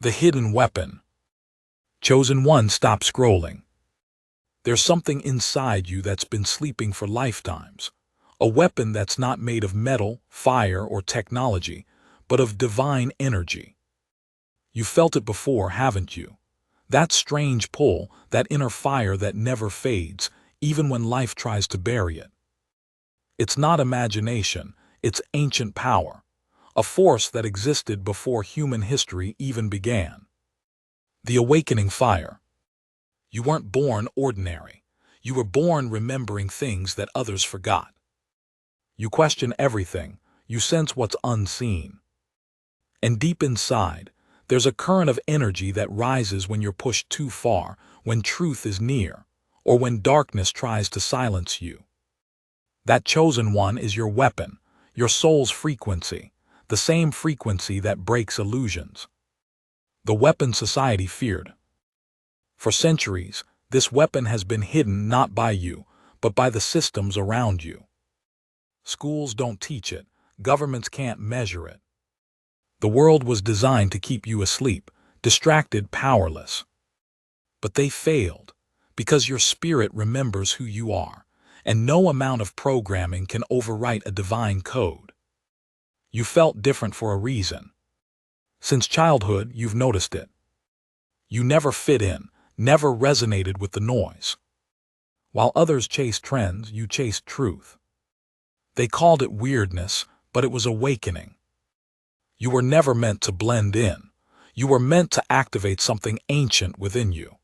The hidden weapon. Chosen one, stop scrolling. There's something inside you that's been sleeping for lifetimes. A weapon that's not made of metal, fire, or technology, but of divine energy. You felt it before, haven't you? That strange pull, that inner fire that never fades, even when life tries to bury it. It's not imagination, it's ancient power, a force that existed before human history even began. The awakening fire. You weren't born ordinary. You were born remembering things that others forgot. You question everything. You sense what's unseen. And deep inside, there's a current of energy that rises when you're pushed too far, when truth is near, or when darkness tries to silence you. That chosen one is your weapon, your soul's frequency, the same frequency that breaks illusions. The weapon society feared. For centuries, this weapon has been hidden not by you, but by the systems around you. Schools don't teach it, governments can't measure it. The world was designed to keep you asleep, distracted, powerless. But they failed, because your spirit remembers who you are, and no amount of programming can overwrite a divine code. You felt different for a reason. Since childhood, you've noticed it. You never fit in, never resonated with the noise. While others chased trends, you chased truth. They called it weirdness, but it was awakening. You were never meant to blend in. You were meant to activate something ancient within you.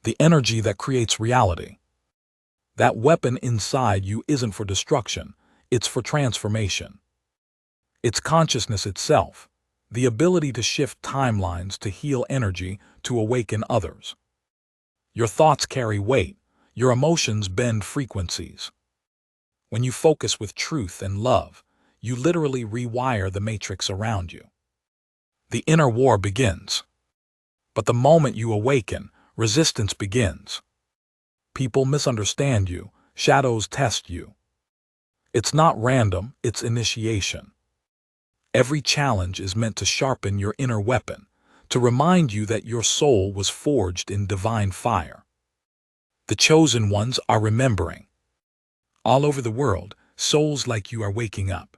The energy that creates reality. That weapon inside you isn't for destruction, it's for transformation. It's consciousness itself, the ability to shift timelines, to heal energy, to awaken others. Your thoughts carry weight, your emotions bend frequencies. When you focus with truth and love, you literally rewire the matrix around you. The inner war begins. But the moment you awaken, resistance begins. People misunderstand you, shadows test you. It's not random, it's initiation. Every challenge is meant to sharpen your inner weapon, to remind you that your soul was forged in divine fire. The chosen ones are remembering. All over the world, souls like you are waking up.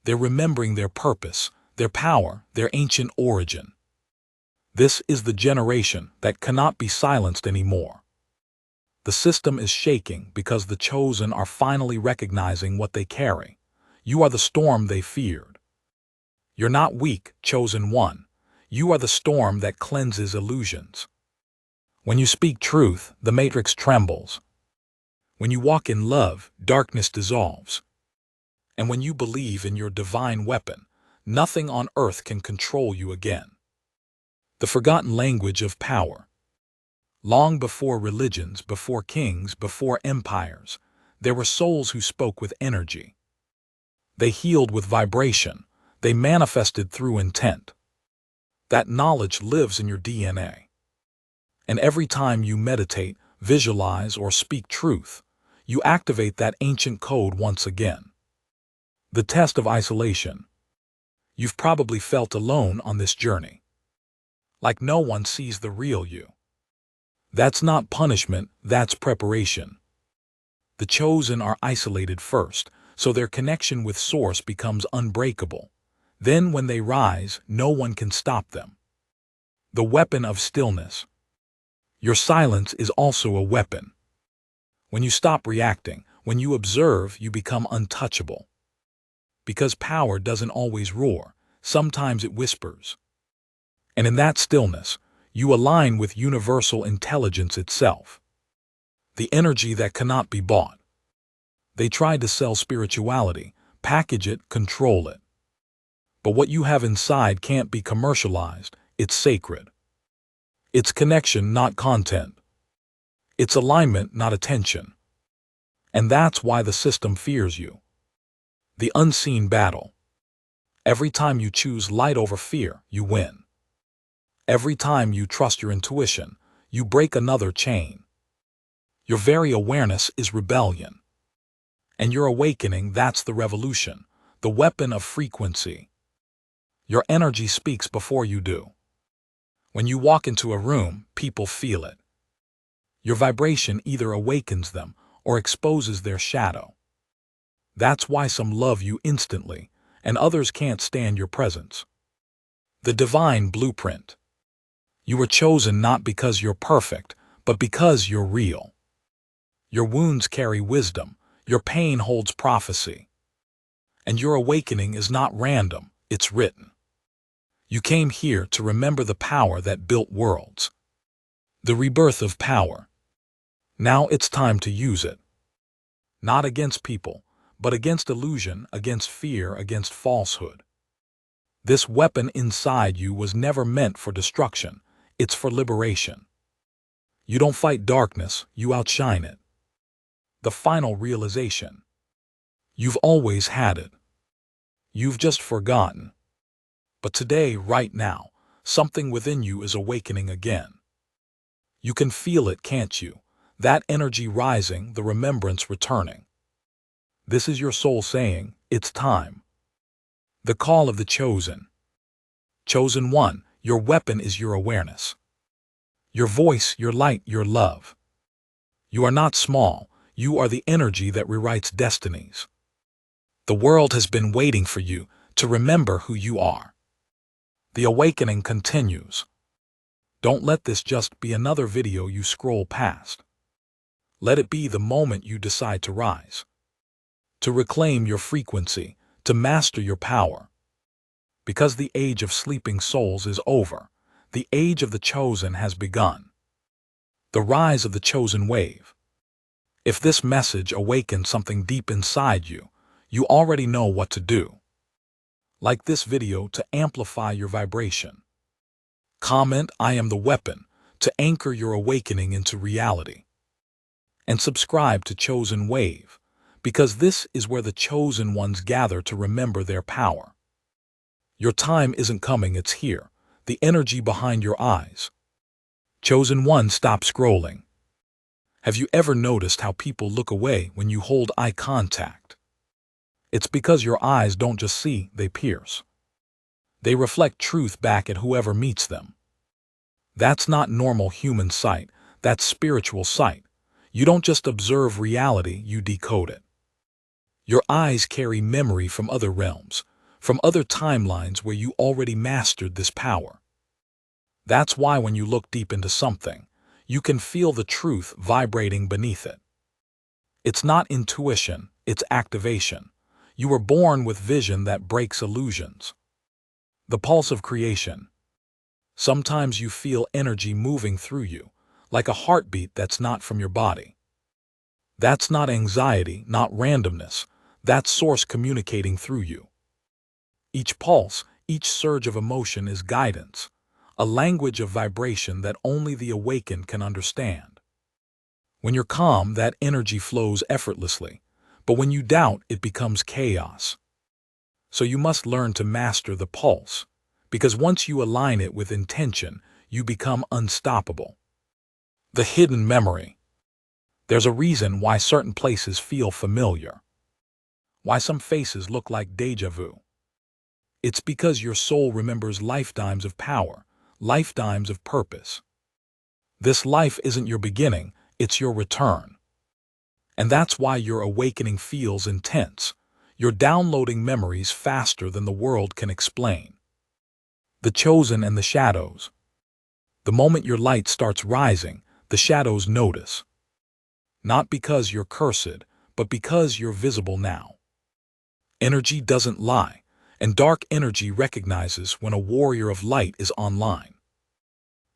They're remembering their purpose, their power, their ancient origin. This is the generation that cannot be silenced anymore. The system is shaking because the chosen are finally recognizing what they carry. You are the storm they feared. You're not weak, chosen one. You are the storm that cleanses illusions. When you speak truth, the matrix trembles. When you walk in love, darkness dissolves. And when you believe in your divine weapon, nothing on earth can control you again. The forgotten language of power. Long before religions, before kings, before empires, there were souls who spoke with energy. They healed with vibration. They manifested through intent. That knowledge lives in your DNA. And every time you meditate, visualize, or speak truth, you activate that ancient code once again. The test of isolation. You've probably felt alone on this journey. Like no one sees the real you. That's not punishment, that's preparation. The chosen are isolated first, so their connection with Source becomes unbreakable. Then when they rise, no one can stop them. The weapon of stillness. Your silence is also a weapon. When you stop reacting, when you observe, you become untouchable. Because power doesn't always roar, sometimes it whispers. And in that stillness, you align with universal intelligence itself. The energy that cannot be bought. They tried to sell spirituality, package it, control it. But what you have inside can't be commercialized, it's sacred. It's connection, not content. It's alignment, not attention. And that's why the system fears you. The unseen battle. Every time you choose light over fear, you win. Every time you trust your intuition, you break another chain. Your very awareness is rebellion. And your awakening, that's the revolution, the weapon of frequency. Your energy speaks before you do. When you walk into a room, people feel it. Your vibration either awakens them or exposes their shadow. That's why some love you instantly, and others can't stand your presence. The divine blueprint. You were chosen not because you're perfect, but because you're real. Your wounds carry wisdom, your pain holds prophecy. And your awakening is not random, it's written. You came here to remember the power that built worlds. The rebirth of power. Now it's time to use it. Not against people, but against illusion, against fear, against falsehood. This weapon inside you was never meant for destruction, it's for liberation. You don't fight darkness, you outshine it. The final realization. You've always had it. You've just forgotten. But today, right now, something within you is awakening again. You can feel it, can't you? That energy rising, the remembrance returning. This is your soul saying, it's time. The call of the chosen. Chosen one, your weapon is your awareness. Your voice, your light, your love. You are not small, you are the energy that rewrites destinies. The world has been waiting for you to remember who you are. The awakening continues. Don't let this just be another video you scroll past. Let it be the moment you decide to rise. To reclaim your frequency, to master your power. Because the age of sleeping souls is over, the age of the chosen has begun. The rise of the chosen wave. If this message awakens something deep inside you, you already know what to do. Like this video to amplify your vibration. Comment, I am the weapon, to anchor your awakening into reality. And subscribe to Chosen Wave, because this is where the chosen ones gather to remember their power. Your time isn't coming, it's here, the energy behind your eyes. Chosen one, stop scrolling. Have you ever noticed how people look away when you hold eye contact? It's because your eyes don't just see, they pierce. They reflect truth back at whoever meets them. That's not normal human sight, that's spiritual sight. You don't just observe reality, you decode it. Your eyes carry memory from other realms, from other timelines where you already mastered this power. That's why when you look deep into something, you can feel the truth vibrating beneath it. It's not intuition, it's activation. You were born with vision that breaks illusions. The pulse of creation. Sometimes you feel energy moving through you, like a heartbeat that's not from your body. That's not anxiety, not randomness. That's source communicating through you. Each pulse, each surge of emotion is guidance, a language of vibration that only the awakened can understand. When you're calm, that energy flows effortlessly, but when you doubt, it becomes chaos. So you must learn to master the pulse, because once you align it with intention, you become unstoppable. The hidden memory. There's a reason why certain places feel familiar. Why some faces look like déjà vu. It's because your soul remembers lifetimes of power, lifetimes of purpose. This life isn't your beginning, it's your return. And that's why your awakening feels intense. You're downloading memories faster than the world can explain. The chosen and the shadows. The moment your light starts rising, the shadows notice. Not because you're cursed, but because you're visible now. Energy doesn't lie, and dark energy recognizes when a warrior of light is online.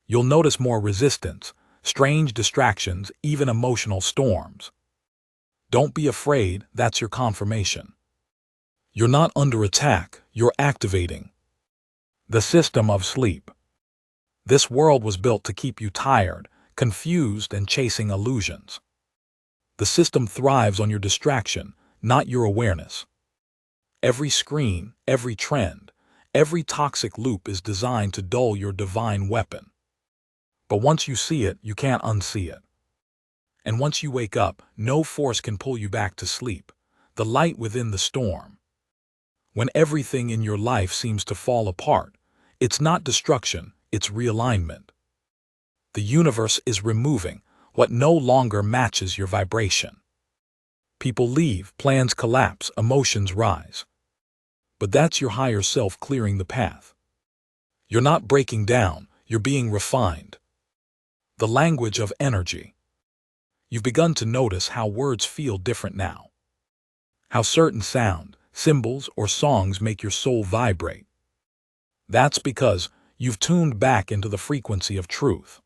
You'll notice more resistance, strange distractions, even emotional storms. Don't be afraid, that's your confirmation. You're not under attack, you're activating. The system of sleep. This world was built to keep you tired, confused, and chasing illusions. The system thrives on your distraction, not your awareness. Every screen, every trend, every toxic loop is designed to dull your divine weapon. But once you see it, you can't unsee it. And once you wake up, no force can pull you back to sleep, the light within the storm. When everything in your life seems to fall apart, it's not destruction, it's realignment. The universe is removing what no longer matches your vibration. People leave, plans collapse, emotions rise. But that's your higher self clearing the path. You're not breaking down, you're being refined. The language of energy. You've begun to notice how words feel different now. How certain sound, symbols, or songs make your soul vibrate. That's because you've tuned back into the frequency of truth.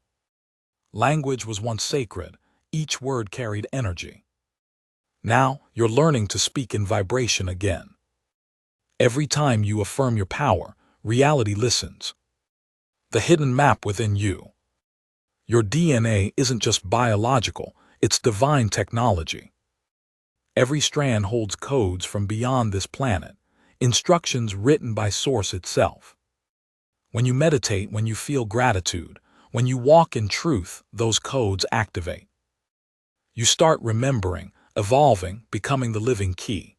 Language was once sacred, each word carried energy. Now you're learning to speak in vibration again. Every time you affirm your power, reality listens. The hidden map within you. Your DNA isn't just biological, it's divine technology. Every strand holds codes from beyond this planet, instructions written by Source itself. When you meditate, when you feel gratitude, when you walk in truth, those codes activate. You start remembering, evolving, becoming the living key.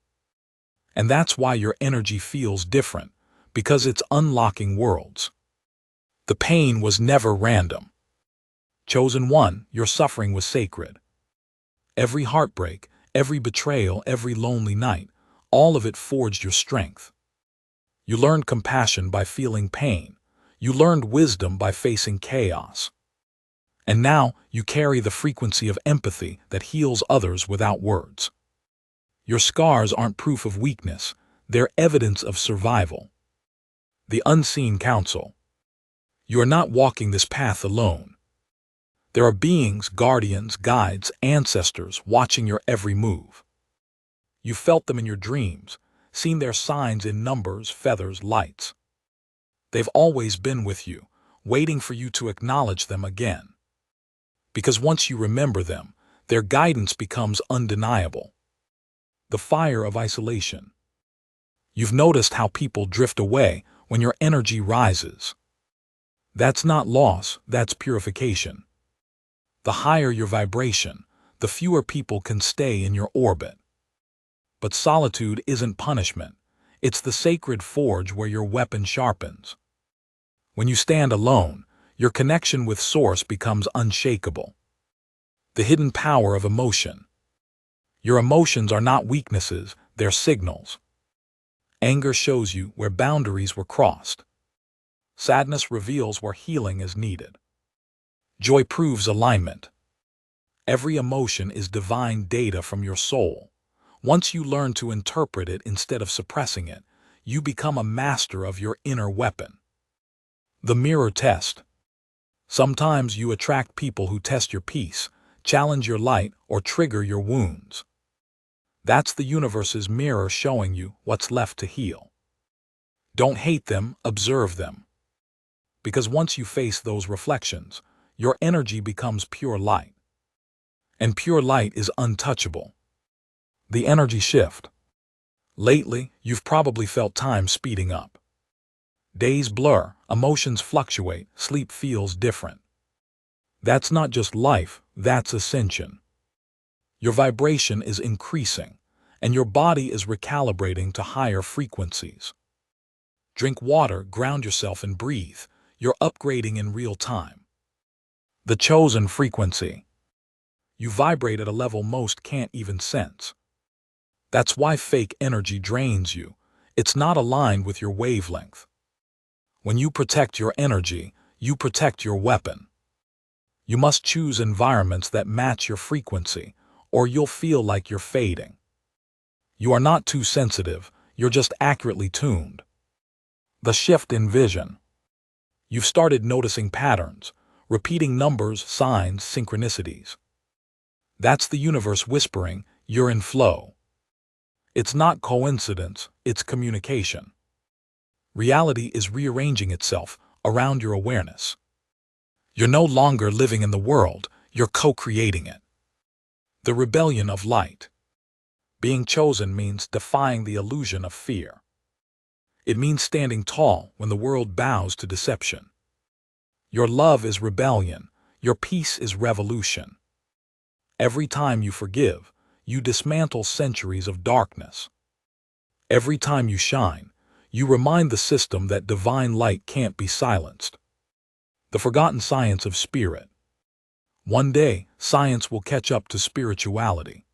And that's why your energy feels different, because it's unlocking worlds. The pain was never random. Chosen one, your suffering was sacred. Every heartbreak, every betrayal, every lonely night, all of it forged your strength. You learned compassion by feeling pain. You learned wisdom by facing chaos. And now you carry the frequency of empathy that heals others without words. Your scars aren't proof of weakness, they're evidence of survival. The unseen counsel. You are not walking this path alone. There are beings, guardians, guides, ancestors watching your every move. You felt them in your dreams, seen their signs in numbers, feathers, lights. They've always been with you, waiting for you to acknowledge them again. Because once you remember them, their guidance becomes undeniable. The fire of isolation. You've noticed how people drift away when your energy rises. That's not loss, that's purification. The higher your vibration, the fewer people can stay in your orbit. But solitude isn't punishment. It's the sacred forge where your weapon sharpens. When you stand alone, your connection with Source becomes unshakable. The hidden power of emotion. Your emotions are not weaknesses, they're signals. Anger shows you where boundaries were crossed. Sadness reveals where healing is needed. Joy proves alignment. Every emotion is divine data from your soul. Once you learn to interpret it instead of suppressing it, you become a master of your inner weapon. The mirror test. Sometimes you attract people who test your peace, challenge your light, or trigger your wounds. That's the universe's mirror showing you what's left to heal. Don't hate them, observe them. Because once you face those reflections, your energy becomes pure light. And pure light is untouchable. The energy shift. Lately, you've probably felt time speeding up. Days blur, emotions fluctuate, sleep feels different. That's not just life, that's ascension. Your vibration is increasing, and your body is recalibrating to higher frequencies. Drink water, ground yourself, and breathe. You're upgrading in real time. The chosen frequency. You vibrate at a level most can't even sense. That's why fake energy drains you. It's not aligned with your wavelength. When you protect your energy, you protect your weapon. You must choose environments that match your frequency, or you'll feel like you're fading. You are not too sensitive, you're just accurately tuned. The shift in vision. You've started noticing patterns, repeating numbers, signs, synchronicities. That's the universe whispering, you're in flow. It's not coincidence, it's communication. Reality is rearranging itself around your awareness. You're no longer living in the world, you're co-creating it. The rebellion of light. Being chosen means defying the illusion of fear. It means standing tall when the world bows to deception. Your love is rebellion, your peace is revolution. Every time you forgive, you dismantle centuries of darkness. Every time you shine, you remind the system that divine light can't be silenced. The forgotten science of spirit. One day, science will catch up to spirituality.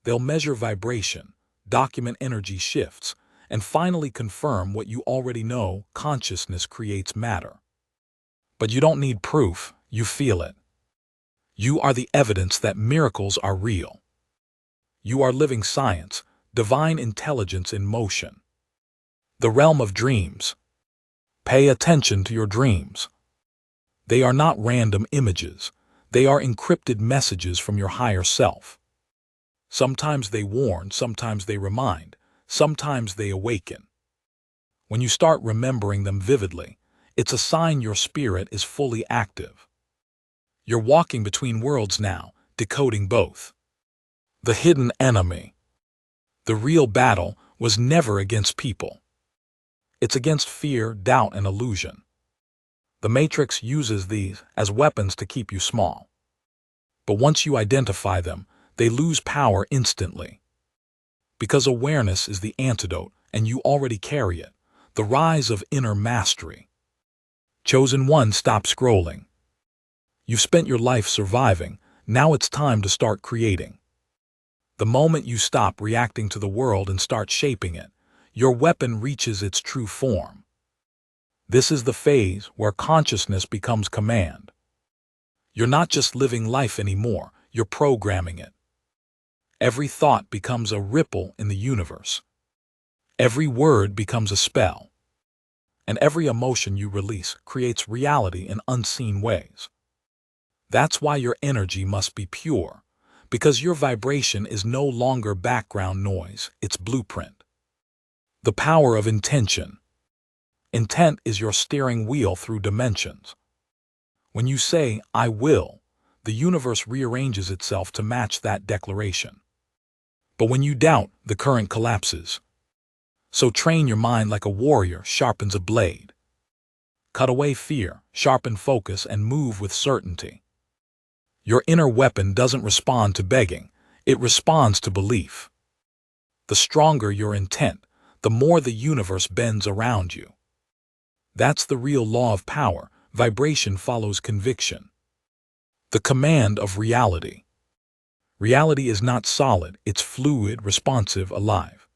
They'll measure vibration, document energy shifts, and finally confirm what you already know: consciousness creates matter. But you don't need proof, you feel it. You are the evidence that miracles are real. You are living science, divine intelligence in motion. The realm of dreams. Pay attention to your dreams. They are not random images. They are encrypted messages from your higher self. Sometimes they warn, sometimes they remind, sometimes they awaken. When you start remembering them vividly, it's a sign your spirit is fully active. You're walking between worlds now, decoding both. The hidden enemy. The real battle was never against people. It's against fear, doubt, and illusion. The Matrix uses these as weapons to keep you small. But once you identify them, they lose power instantly. Because awareness is the antidote, and you already carry it. The rise of inner mastery. Chosen one, stop scrolling. You've spent your life surviving, now it's time to start creating. The moment you stop reacting to the world and start shaping it, your weapon reaches its true form. This is the phase where consciousness becomes command. You're not just living life anymore, you're programming it. Every thought becomes a ripple in the universe. Every word becomes a spell. And every emotion you release creates reality in unseen ways. That's why your energy must be pure, because your vibration is no longer background noise, it's blueprint. The power of intention. Intent is your steering wheel through dimensions. When you say, "I will," the universe rearranges itself to match that declaration. But when you doubt, the current collapses. So train your mind like a warrior sharpens a blade. Cut away fear, sharpen focus, and move with certainty. Your inner weapon doesn't respond to begging, it responds to belief. The stronger your intent, the more the universe bends around you. That's the real law of power. Vibration follows conviction. The command of reality. Reality is not solid, it's fluid, responsive, alive.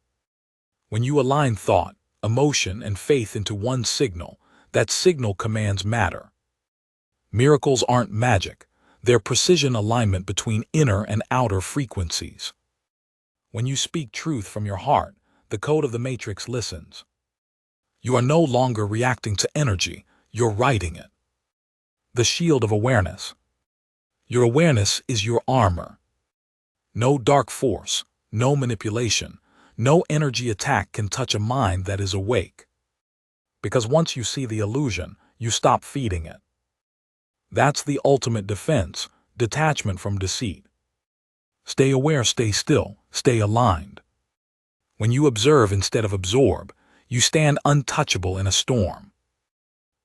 When you align thought, emotion, and faith into one signal, that signal commands matter. Miracles aren't magic, they're precision alignment between inner and outer frequencies. When you speak truth from your heart, the code of the Matrix listens. You are no longer reacting to energy, you're writing it. The shield of awareness. Your awareness is your armor. No dark force, no manipulation, no energy attack can touch a mind that is awake. Because once you see the illusion, you stop feeding it. That's the ultimate defense, detachment from deceit. Stay aware, stay still, stay aligned. When you observe instead of absorb, you stand untouchable in a storm.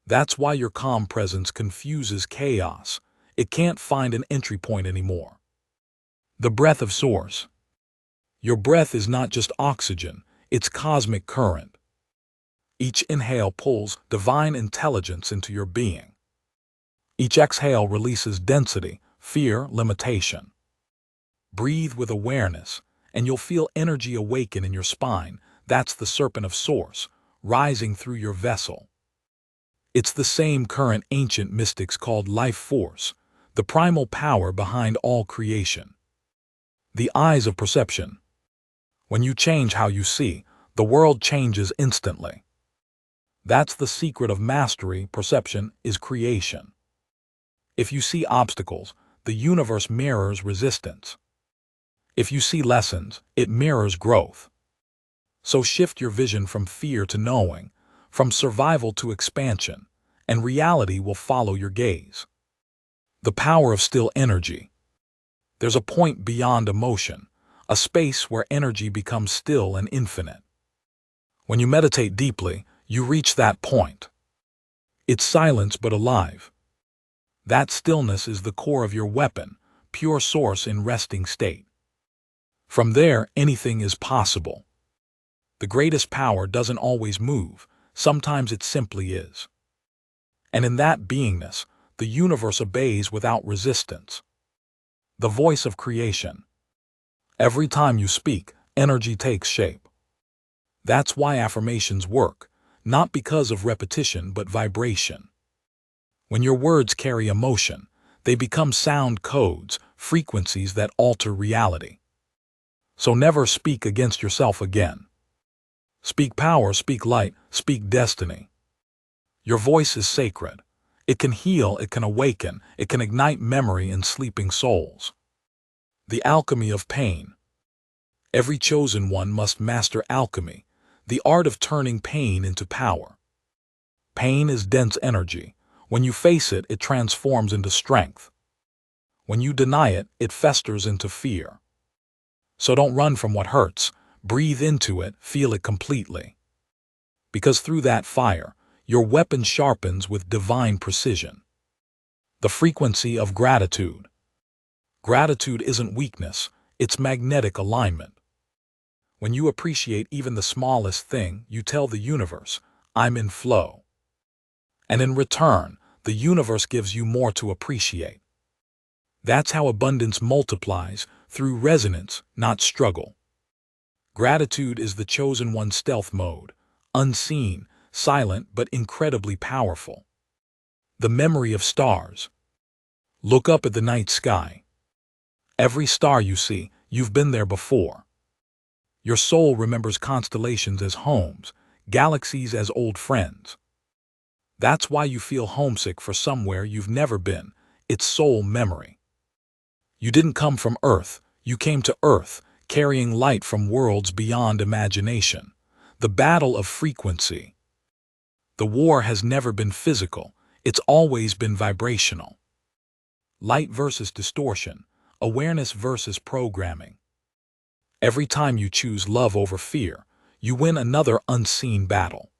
That's why your calm presence confuses chaos. It can't find an entry point anymore. The breath of Source. Your breath is not just oxygen, it's cosmic current. Each inhale pulls divine intelligence into your being. Each exhale releases density, fear, limitation. Breathe with awareness, and you'll feel energy awaken in your spine. That's the serpent of Source, rising through your vessel. It's the same current ancient mystics called life force, the primal power behind all creation. The eyes of perception. When you change how you see, the world changes instantly. That's the secret of mastery. Perception is creation. If you see obstacles, the universe mirrors resistance. If you see lessons, it mirrors growth. So shift your vision from fear to knowing, from survival to expansion, and reality will follow your gaze. The power of still energy. There's a point beyond emotion, a space where energy becomes still and infinite. When you meditate deeply, you reach that point. It's silence but alive. That stillness is the core of your weapon, pure source in resting state. From there, anything is possible. The greatest power doesn't always move, sometimes it simply is. And in that beingness, the universe obeys without resistance. The voice of creation. Every time you speak, energy takes shape. That's why affirmations work, not because of repetition but vibration. When your words carry emotion, they become sound codes, frequencies that alter reality. So never speak against yourself again. Speak power, speak light, speak destiny. Your voice is sacred. It can heal, it can awaken, it can ignite memory in sleeping souls. The alchemy of pain. Every chosen one must master alchemy, the art of turning pain into power. Pain is dense energy. When you face it, it transforms into strength. When you deny it, it festers into fear. So don't run from what hurts. Breathe into it, feel it completely. Because through that fire, your weapon sharpens with divine precision. The frequency of gratitude. Gratitude isn't weakness, it's magnetic alignment. When you appreciate even the smallest thing, you tell the universe, I'm in flow. And in return, the universe gives you more to appreciate. That's how abundance multiplies, through resonance, not struggle. Gratitude is the chosen one's stealth mode, unseen, silent, but incredibly powerful. The memory of stars. Look up at the night sky. Every star you see, you've been there before. Your soul remembers constellations as homes, galaxies as old friends. That's why you feel homesick for somewhere you've never been. It's soul memory. You didn't come from Earth, you came to Earth, carrying light from worlds beyond imagination. The battle of frequency. The war has never been physical, it's always been vibrational. Light versus distortion, awareness versus programming. Every time you choose love over fear, you win another unseen battle.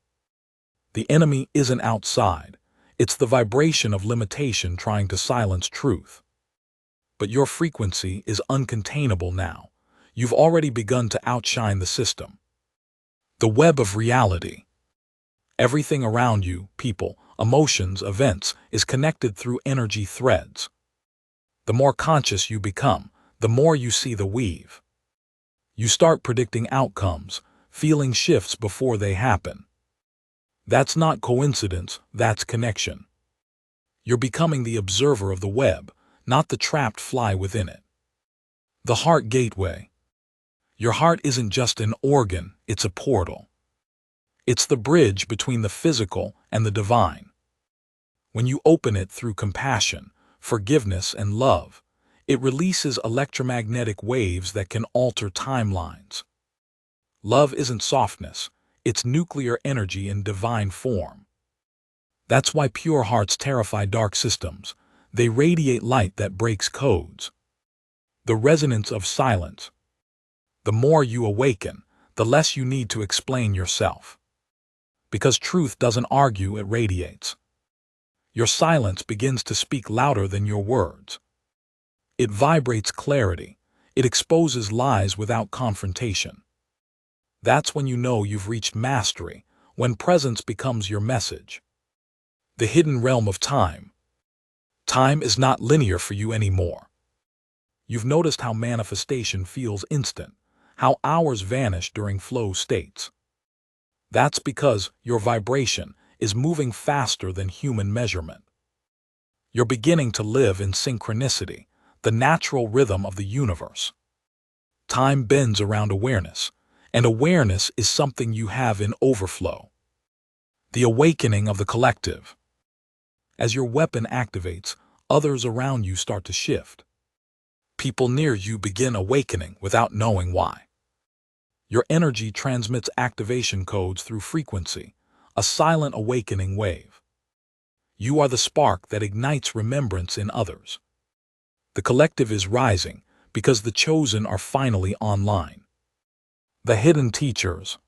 The enemy isn't outside, it's the vibration of limitation trying to silence truth. But your frequency is uncontainable now. You've already begun to outshine the system. The web of reality. Everything around you, people, emotions, events, is connected through energy threads. The more conscious you become, the more you see the weave. You start predicting outcomes, feeling shifts before they happen. That's not coincidence, that's connection. You're becoming the observer of the web, not the trapped fly within it. The heart gateway. Your heart isn't just an organ, it's a portal. It's the bridge between the physical and the divine. When you open it through compassion, forgiveness, and love, it releases electromagnetic waves that can alter timelines. Love isn't softness, it's nuclear energy in divine form. That's why pure hearts terrify dark systems. They radiate light that breaks codes. The resonance of silence. The more you awaken, the less you need to explain yourself. Because truth doesn't argue, it radiates. Your silence begins to speak louder than your words. It vibrates clarity. It exposes lies without confrontation. That's when you know you've reached mastery, when presence becomes your message. The hidden realm of time. Time is not linear for you anymore. You've noticed how manifestation feels instant, how hours vanish during flow states. That's because your vibration is moving faster than human measurement. You're beginning to live in synchronicity, the natural rhythm of the universe. Time bends around awareness, and awareness is something you have in overflow. The awakening of the collective. As your weapon activates, others around you start to shift. People near you begin awakening without knowing why. Your energy transmits activation codes through frequency, a silent awakening wave. You are the spark that ignites remembrance in others. The collective is rising because the chosen are finally online. The hidden teachers.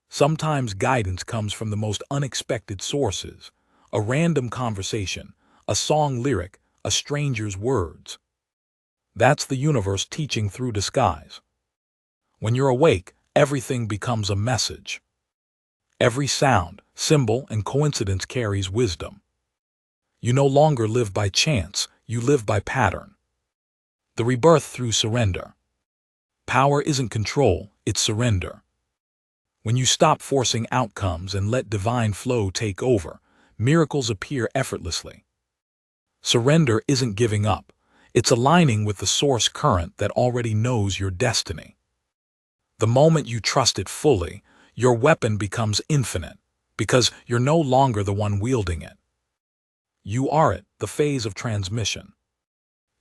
Sometimes guidance comes from the most unexpected sources, a random conversation, a song lyric, a stranger's words. That's the universe teaching through disguise. When you're awake, everything becomes a message. Every sound, symbol, and coincidence carries wisdom. You no longer live by chance, you live by pattern. The rebirth through surrender. Power isn't control, it's surrender. When you stop forcing outcomes and let divine flow take over, miracles appear effortlessly. Surrender isn't giving up, it's aligning with the source current that already knows your destiny. The moment you trust it fully, your weapon becomes infinite, because you're no longer the one wielding it. You are it, the phase of transmission.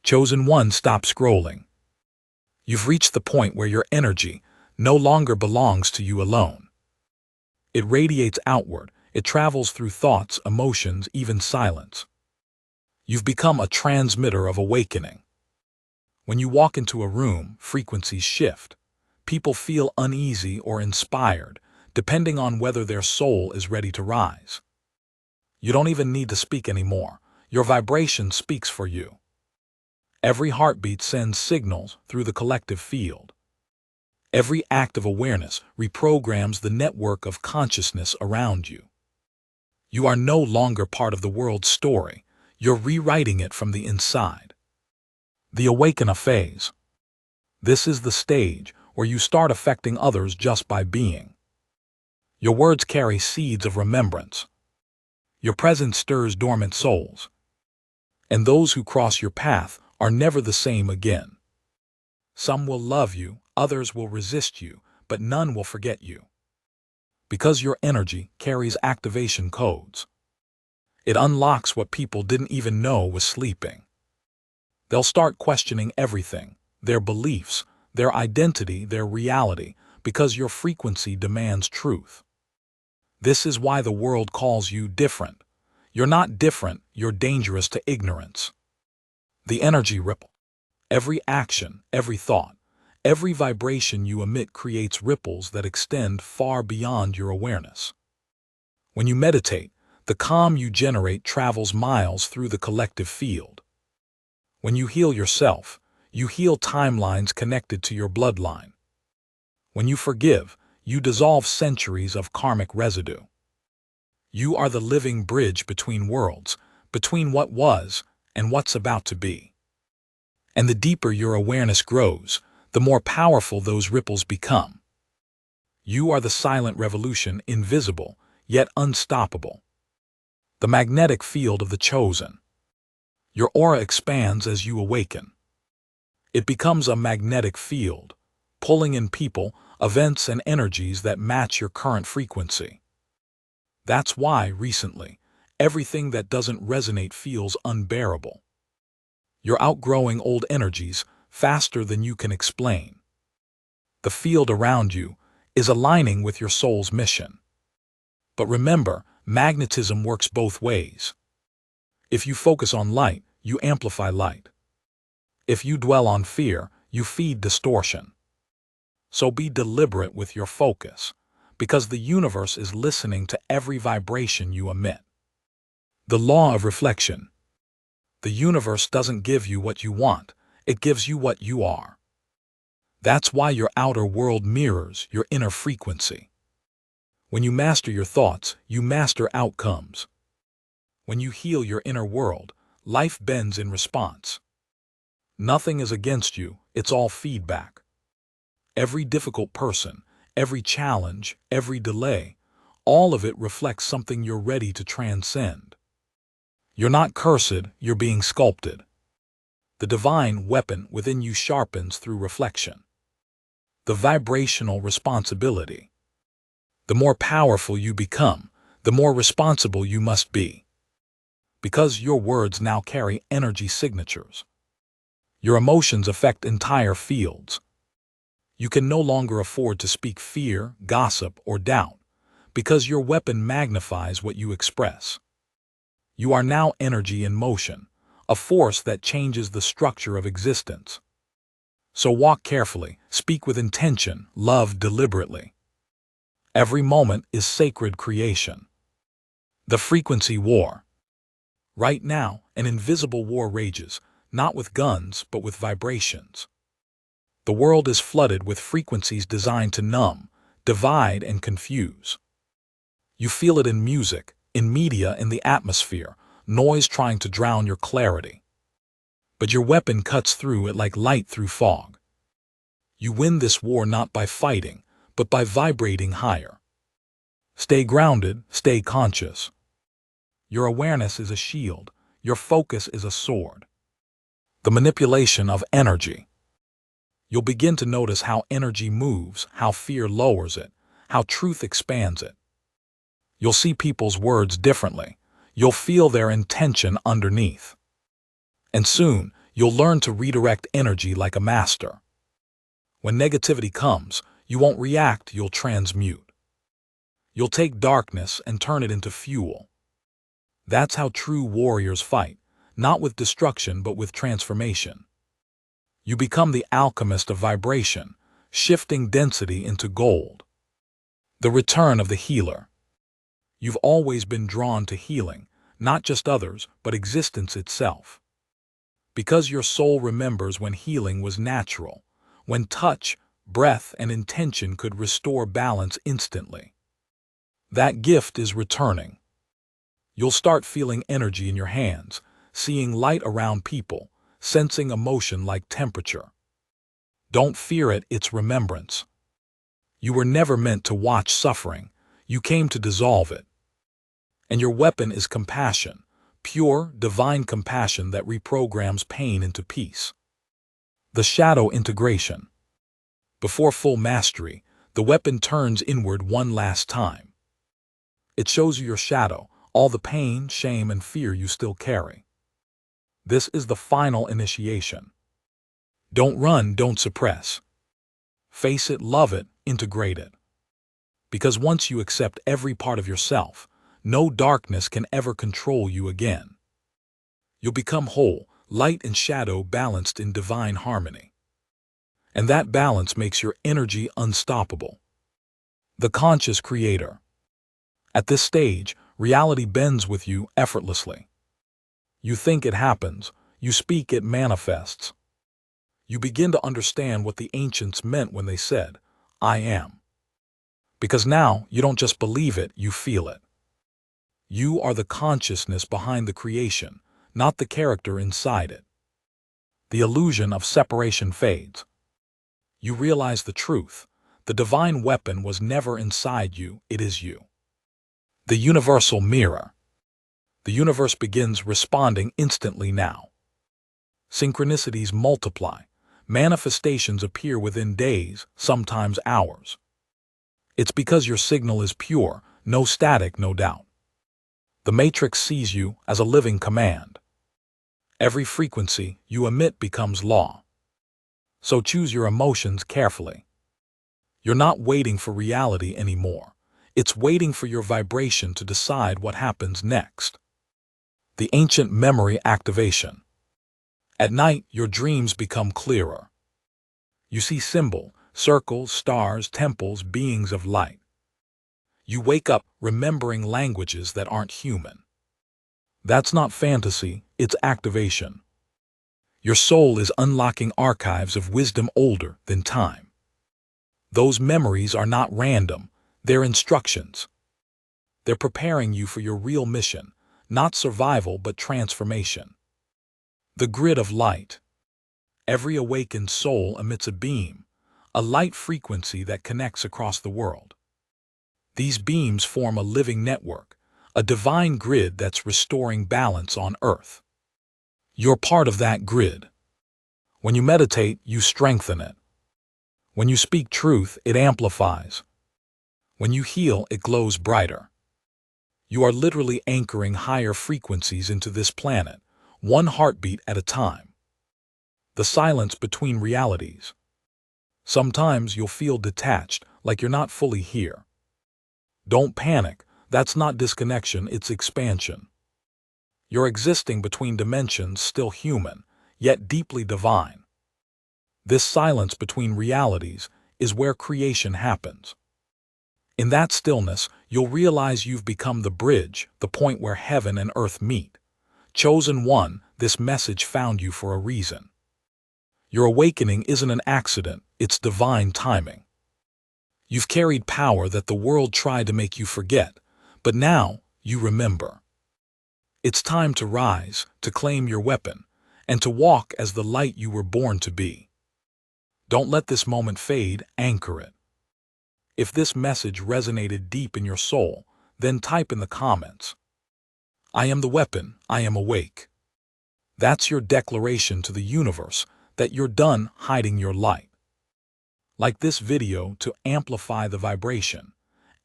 Chosen one, stop scrolling. You've reached the point where your energy no longer belongs to you alone. It radiates outward, it travels through thoughts, emotions, even silence. You've become a transmitter of awakening. When you walk into a room, frequencies shift. People feel uneasy or inspired, depending on whether their soul is ready to rise. You don't even need to speak anymore. Your vibration speaks for you. Every heartbeat sends signals through the collective field. Every act of awareness reprograms the network of consciousness around you. You are no longer part of the world's story. You're rewriting it from the inside. The awaken phase. This is the stage where you start affecting others just by being. Your words carry seeds of remembrance. Your presence stirs dormant souls. And those who cross your path are never the same again. Some will love you, others will resist you, but none will forget you. Because your energy carries activation codes. It unlocks what people didn't even know was sleeping. They'll start questioning everything, their beliefs, their identity, their reality, because your frequency demands truth. This is why the world calls you different. You're not different, you're dangerous to ignorance. The energy ripple. Every action, every thought, every vibration you emit creates ripples that extend far beyond your awareness. When you meditate, the calm you generate travels miles through the collective field. When you heal yourself, you heal timelines connected to your bloodline. When you forgive, you dissolve centuries of karmic residue. You are the living bridge between worlds, between what was and what's about to be. And the deeper your awareness grows, the more powerful those ripples become. You are the silent revolution, invisible, yet unstoppable. The magnetic field of the chosen. Your aura expands as you awaken. It becomes a magnetic field, pulling in people, events, and energies that match your current frequency. That's why, recently, everything that doesn't resonate feels unbearable. You're outgrowing old energies faster than you can explain. The field around you is aligning with your soul's mission. But remember, magnetism works both ways. If you focus on light, you amplify light. If you dwell on fear, you feed distortion. So be deliberate with your focus, because the universe is listening to every vibration you emit. The law of reflection. The universe doesn't give you what you want, it gives you what you are. That's why your outer world mirrors your inner frequency. When you master your thoughts, you master outcomes. When you heal your inner world, life bends in response. Nothing is against you, it's all feedback. Every difficult person, every challenge, every delay, all of it reflects something you're ready to transcend. You're not cursed, you're being sculpted. The divine weapon within you sharpens through reflection. The vibrational responsibility. The more powerful you become, the more responsible you must be. Because your words now carry energy signatures. Your emotions affect entire fields. You can no longer afford to speak fear, gossip, or doubt, because your weapon magnifies what you express. You are now energy in motion, a force that changes the structure of existence. So walk carefully, speak with intention, love deliberately. Every moment is sacred creation. The frequency war. Right now, an invisible war rages, not with guns, but with vibrations. The world is flooded with frequencies designed to numb, divide, and confuse. You feel it in music, in media, in the atmosphere. noise trying to drown your clarity. But your weapon cuts through it like light through fog. You win this war not by fighting, but by vibrating higher. Stay grounded, stay conscious. Your awareness is a shield, your focus is a sword. The manipulation of energy. You'll begin to notice how energy moves, how fear lowers it, how truth expands it. You'll see people's words differently. You'll feel their intention underneath. And soon, you'll learn to redirect energy like a master. When negativity comes, you won't react, you'll transmute. You'll take darkness and turn it into fuel. That's how true warriors fight, not with destruction but with transformation. You become the alchemist of vibration, shifting density into gold. The return of the healer. You've always been drawn to healing, not just others, but existence itself. Because your soul remembers when healing was natural, when touch, breath, and intention could restore balance instantly. That gift is returning. You'll start feeling energy in your hands, seeing light around people, sensing emotion like temperature. Don't fear it, it's remembrance. You were never meant to watch suffering, you came to dissolve it. And your weapon is compassion, pure, divine compassion that reprograms pain into peace. The shadow integration. Before full mastery, the weapon turns inward one last time. It shows you your shadow, all the pain, shame, and fear you still carry. This is the final initiation. Don't run, don't suppress. Face it, love it, integrate it. Because once you accept every part of yourself, no darkness can ever control you again. You'll become whole, light and shadow balanced in divine harmony. And that balance makes your energy unstoppable. The conscious creator. At this stage, reality bends with you effortlessly. You think it happens, you speak it manifests. You begin to understand what the ancients meant when they said, I am. Because now you don't just believe it, you feel it. You are the consciousness behind the creation, not the character inside it. The illusion of separation fades. You realize the truth. The divine weapon was never inside you, it is you. The universal mirror. The universe begins responding instantly now. Synchronicities multiply. Manifestations appear within days, sometimes hours. It's because your signal is pure, no static, no doubt. The matrix sees you as a living command. Every frequency you emit becomes law. So choose your emotions carefully. You're not waiting for reality anymore. It's waiting for your vibration to decide what happens next. The ancient memory activation. At night, your dreams become clearer. You see circles, stars, temples, beings of light. You wake up remembering languages that aren't human. That's not fantasy, it's activation. Your soul is unlocking archives of wisdom older than time. Those memories are not random, they're instructions. They're preparing you for your real mission, not survival but transformation. The grid of light. Every awakened soul emits a beam, a light frequency that connects across the world. These beams form a living network, a divine grid that's restoring balance on Earth. You're part of that grid. When you meditate, you strengthen it. When you speak truth, it amplifies. When you heal, it glows brighter. You are literally anchoring higher frequencies into this planet, one heartbeat at a time. The silence between realities. Sometimes you'll feel detached, like you're not fully here. Don't panic, that's not disconnection, it's expansion. You're existing between dimensions, still human, yet deeply divine. This silence between realities is where creation happens. In that stillness, you'll realize you've become the bridge, the point where heaven and earth meet. Chosen one, this message found you for a reason. Your awakening isn't an accident, it's divine timing. You've carried power that the world tried to make you forget, but now you remember. It's time to rise, to claim your weapon, and to walk as the light you were born to be. Don't let this moment fade, anchor it. If this message resonated deep in your soul, then type in the comments, "I am the weapon, I am awake." That's your declaration to the universe that you're done hiding your light. Like this video to amplify the vibration.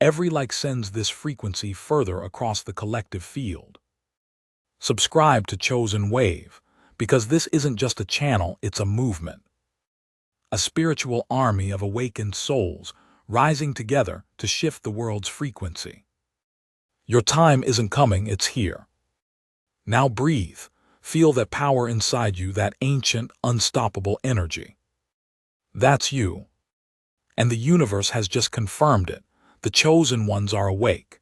Every like sends this frequency further across the collective field. Subscribe to Chosen Wave, because this isn't just a channel, it's a movement. A spiritual army of awakened souls rising together to shift the world's frequency. Your time isn't coming, it's here. Now breathe. Feel that power inside you, that ancient, unstoppable energy. That's you. And the universe has just confirmed it. The chosen ones are awake.